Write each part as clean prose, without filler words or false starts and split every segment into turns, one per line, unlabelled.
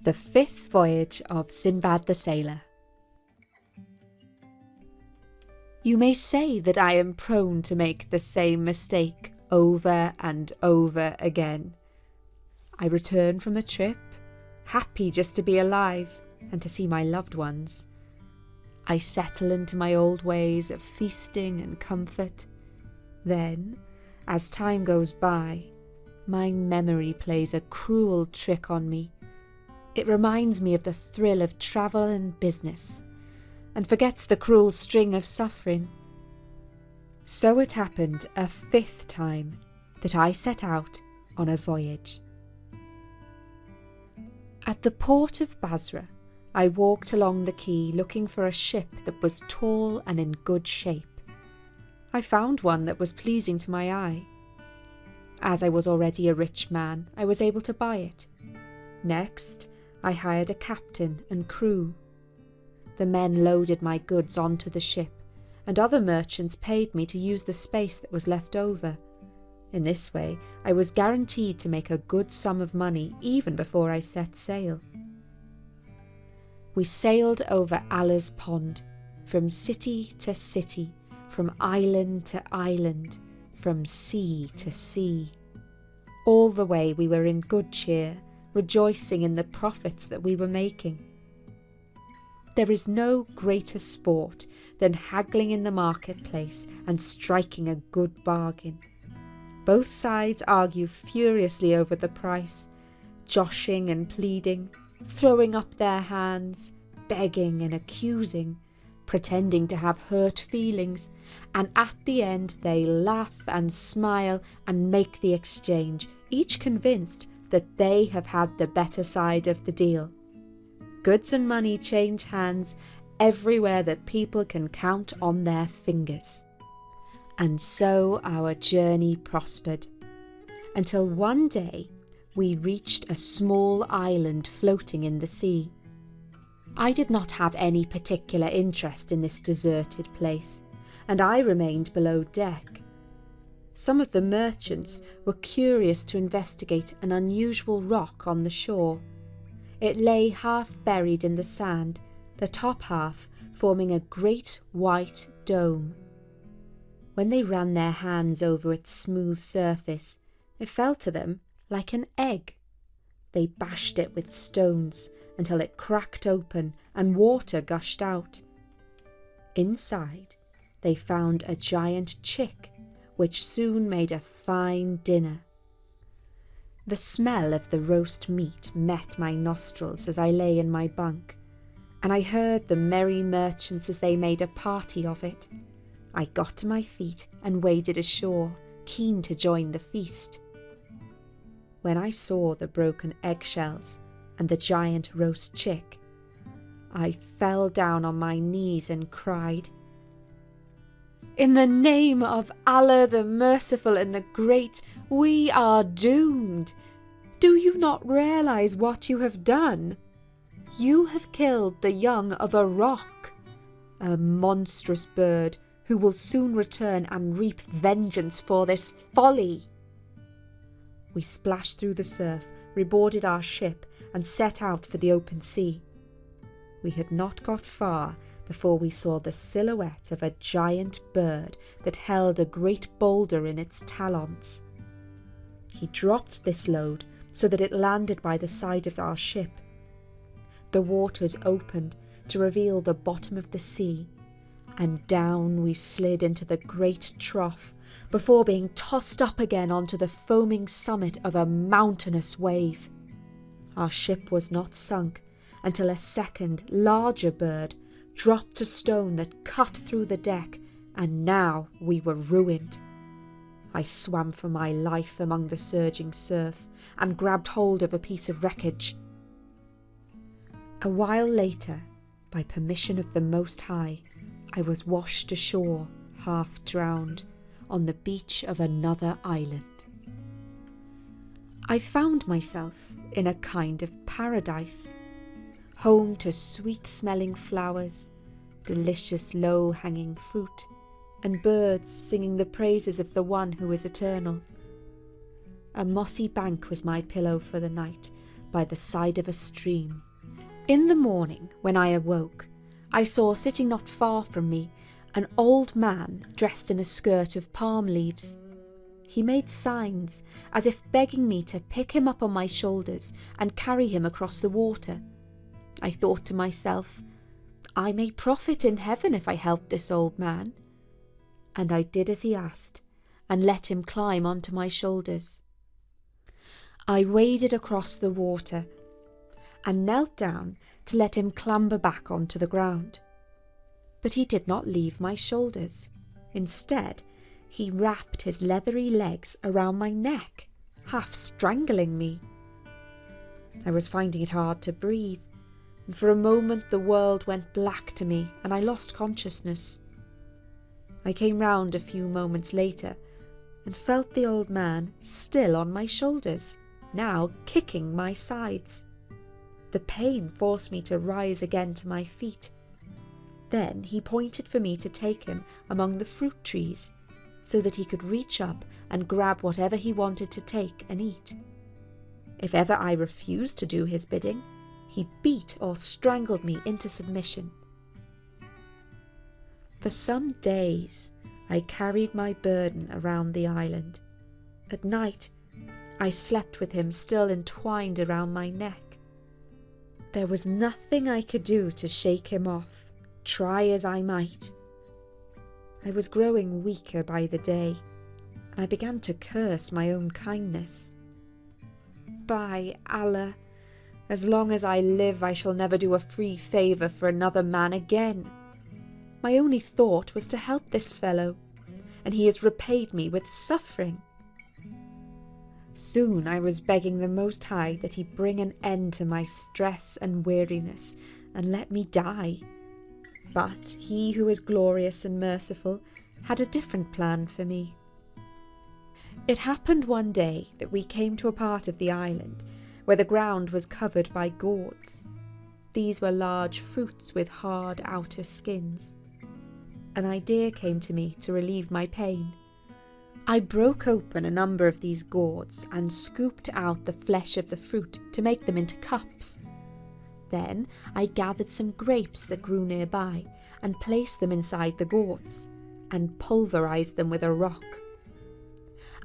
The Fifth Voyage of Sinbad the Sailor. You may say that I am prone to make the same mistake over and over again. I return from the trip, happy just to be alive and to see my loved ones. I settle into my old ways of feasting and comfort. Then, as time goes by, my memory plays a cruel trick on me. It reminds me of the thrill of travel and business, and forgets the cruel string of suffering. So it happened a fifth time that I set out on a voyage. At the port of Basra, I walked along the quay looking for a ship that was tall and in good shape. I found one that was pleasing to my eye. As I was already a rich man, I was able to buy it. Next, I hired a captain and crew. The men loaded my goods onto the ship, and other merchants paid me to use the space that was left over. In this way, I was guaranteed to make a good sum of money even before I set sail. We sailed over Allah's pond, from city to city, from island to island, from sea to sea. All the way we were in good cheer, rejoicing in the profits that we were making. There is no greater sport than haggling in the marketplace and striking a good bargain. Both sides argue furiously over the price, joshing and pleading, throwing up their hands, begging and accusing, pretending to have hurt feelings, and at the end they laugh and smile and make the exchange, each convinced that they have had the better side of the deal. Goods and money change hands everywhere that people can count on their fingers. And so our journey prospered, until one day we reached a small island floating in the sea. I did not have any particular interest in this deserted place, and I remained below deck. Some of the merchants were curious to investigate an unusual rock on the shore. It lay half buried in the sand, the top half forming a great white dome. When they ran their hands over its smooth surface, it felt to them like an egg. They bashed it with stones until it cracked open and water gushed out. Inside, they found a giant chick, which soon made a fine dinner. The smell of the roast meat met my nostrils as I lay in my bunk, and I heard the merry merchants as they made a party of it. I got to my feet and waded ashore, keen to join the feast. When I saw the broken eggshells and the giant roast chick, I fell down on my knees and cried, "In the name of Allah the Merciful and the Great, we are doomed. Do you not realize what you have done? You have killed the young of a roc, a monstrous bird who will soon return and reap vengeance for this folly." We splashed through the surf, reboarded our ship, and set out for the open sea. We had not got far before we saw the silhouette of a giant bird that held a great boulder in its talons. He dropped this load so that it landed by the side of our ship. The waters opened to reveal the bottom of the sea, and down we slid into the great trough before being tossed up again onto the foaming summit of a mountainous wave. Our ship was not sunk until a second, larger bird dropped a stone that cut through the deck, and now we were ruined. I swam for my life among the surging surf and grabbed hold of a piece of wreckage. A while later, by permission of the Most High, I was washed ashore, half drowned, on the beach of another island. I found myself in a kind of paradise, home to sweet-smelling flowers, delicious low-hanging fruit, and birds singing the praises of the one who is eternal. A mossy bank was my pillow for the night, by the side of a stream. In the morning, when I awoke, I saw sitting not far from me an old man dressed in a skirt of palm leaves. He made signs, as if begging me to pick him up on my shoulders and carry him across the water. I thought to myself, I may profit in heaven if I help this old man. And I did as he asked, and let him climb onto my shoulders. I waded across the water and knelt down to let him clamber back onto the ground. But he did not leave my shoulders. Instead, he wrapped his leathery legs around my neck, half strangling me. I was finding it hard to breathe, and for a moment the world went black to me and I lost consciousness. I came round a few moments later and felt the old man still on my shoulders, now kicking my sides. The pain forced me to rise again to my feet. Then he pointed for me to take him among the fruit trees, so that he could reach up and grab whatever he wanted to take and eat. If ever I refused to do his bidding, he beat or strangled me into submission. For some days I carried my burden around the island. At night I slept with him still entwined around my neck. There was nothing I could do to shake him off, try as I might. I was growing weaker by the day, and I began to curse my own kindness. By Allah, as long as I live I shall never do a free favour for another man again. My only thought was to help this fellow, and he has repaid me with suffering. Soon I was begging the Most High that he bring an end to my stress and weariness and let me die. But he who is glorious and merciful had a different plan for me. It happened one day that we came to a part of the island where the ground was covered by gourds. These were large fruits with hard outer skins. An idea came to me to relieve my pain. I broke open a number of these gourds and scooped out the flesh of the fruit to make them into cups. Then I gathered some grapes that grew nearby and placed them inside the gourds and pulverized them with a rock.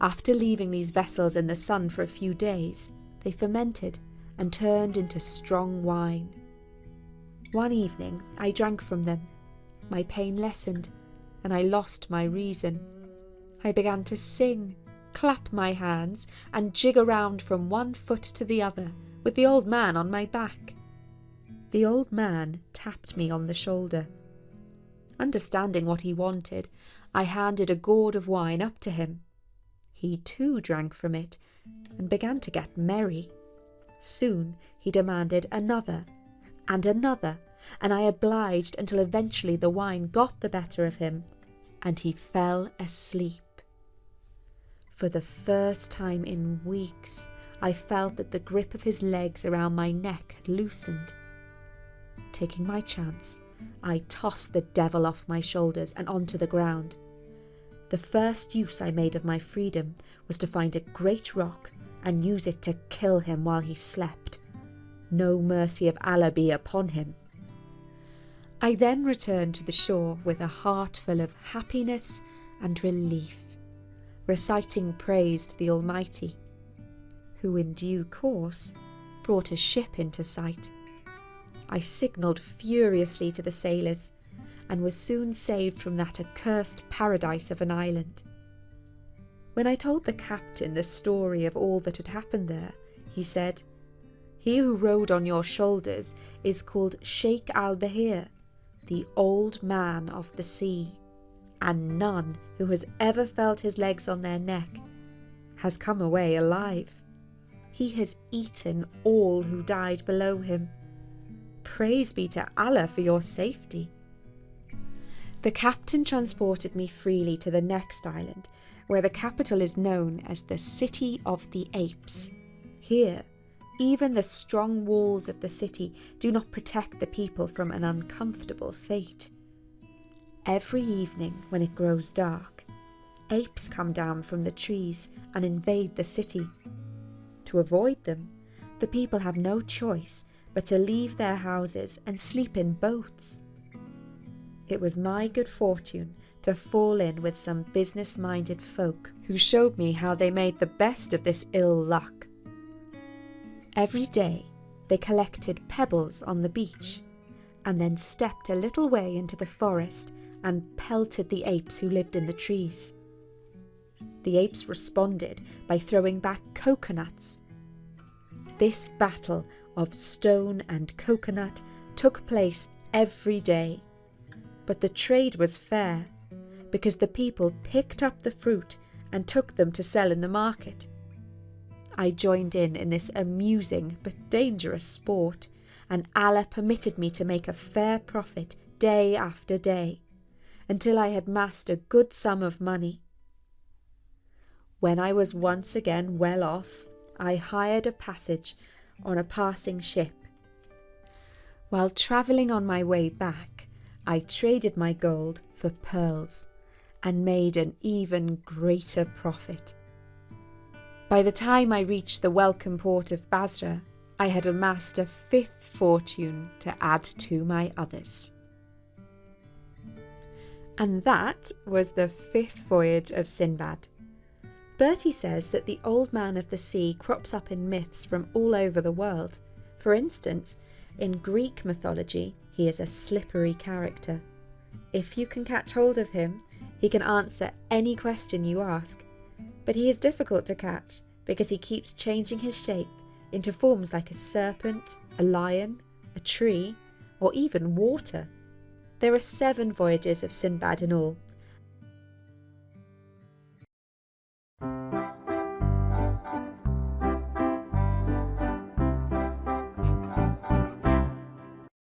After leaving these vessels in the sun for a few days, they fermented and turned into strong wine. One evening I drank from them. My pain lessened and I lost my reason. I began to sing, clap my hands, and jig around from one foot to the other, with the old man on my back. The old man tapped me on the shoulder. Understanding what he wanted, I handed a gourd of wine up to him. He too drank from it, and began to get merry. Soon he demanded another, and another, and I obliged until eventually the wine got the better of him, and he fell asleep. For the first time in weeks, I felt that the grip of his legs around my neck had loosened. Taking my chance, I tossed the devil off my shoulders and onto the ground. The first use I made of my freedom was to find a great rock and use it to kill him while he slept. No mercy of Allah be upon him. I then returned to the shore with a heart full of happiness and relief, reciting praise to the Almighty, who in due course brought a ship into sight. I signalled furiously to the sailors and was soon saved from that accursed paradise of an island. When I told the captain the story of all that had happened there, he said, "He who rode on your shoulders is called Sheikh al-Bahir, the old man of the sea, and none who has ever felt his legs on their neck has come away alive. He has eaten all who died below him. Praise be to Allah for your safety." The captain transported me freely to the next island, where the capital is known as the City of the Apes. Here, even the strong walls of the city do not protect the people from an uncomfortable fate. Every evening when it grows dark, apes come down from the trees and invade the city. To avoid them, the people have no choice but to leave their houses and sleep in boats. It was my good fortune to fall in with some business-minded folk who showed me how they made the best of this ill luck. Every day they collected pebbles on the beach and then stepped a little way into the forest and pelted the apes who lived in the trees. The apes responded by throwing back coconuts. This battle of stone and coconut took place every day, but the trade was fair because the people picked up the fruit and took them to sell in the market. I joined in this amusing but dangerous sport, and Allah permitted me to make a fair profit day after day, until I had amassed a good sum of money. When I was once again well off, I hired a passage on a passing ship. While travelling on my way back, I traded my gold for pearls and made an even greater profit. By the time I reached the welcome port of Basra, I had amassed a fifth fortune to add to my others. And that was the fifth voyage of Sinbad. Bertie says that the Old Man of the Sea crops up in myths from all over the world. For instance, in Greek mythology, he is a slippery character. If you can catch hold of him, he can answer any question you ask. But he is difficult to catch because he keeps changing his shape into forms like a serpent, a lion, a tree, or even water. There are 7 voyages of Sinbad in all,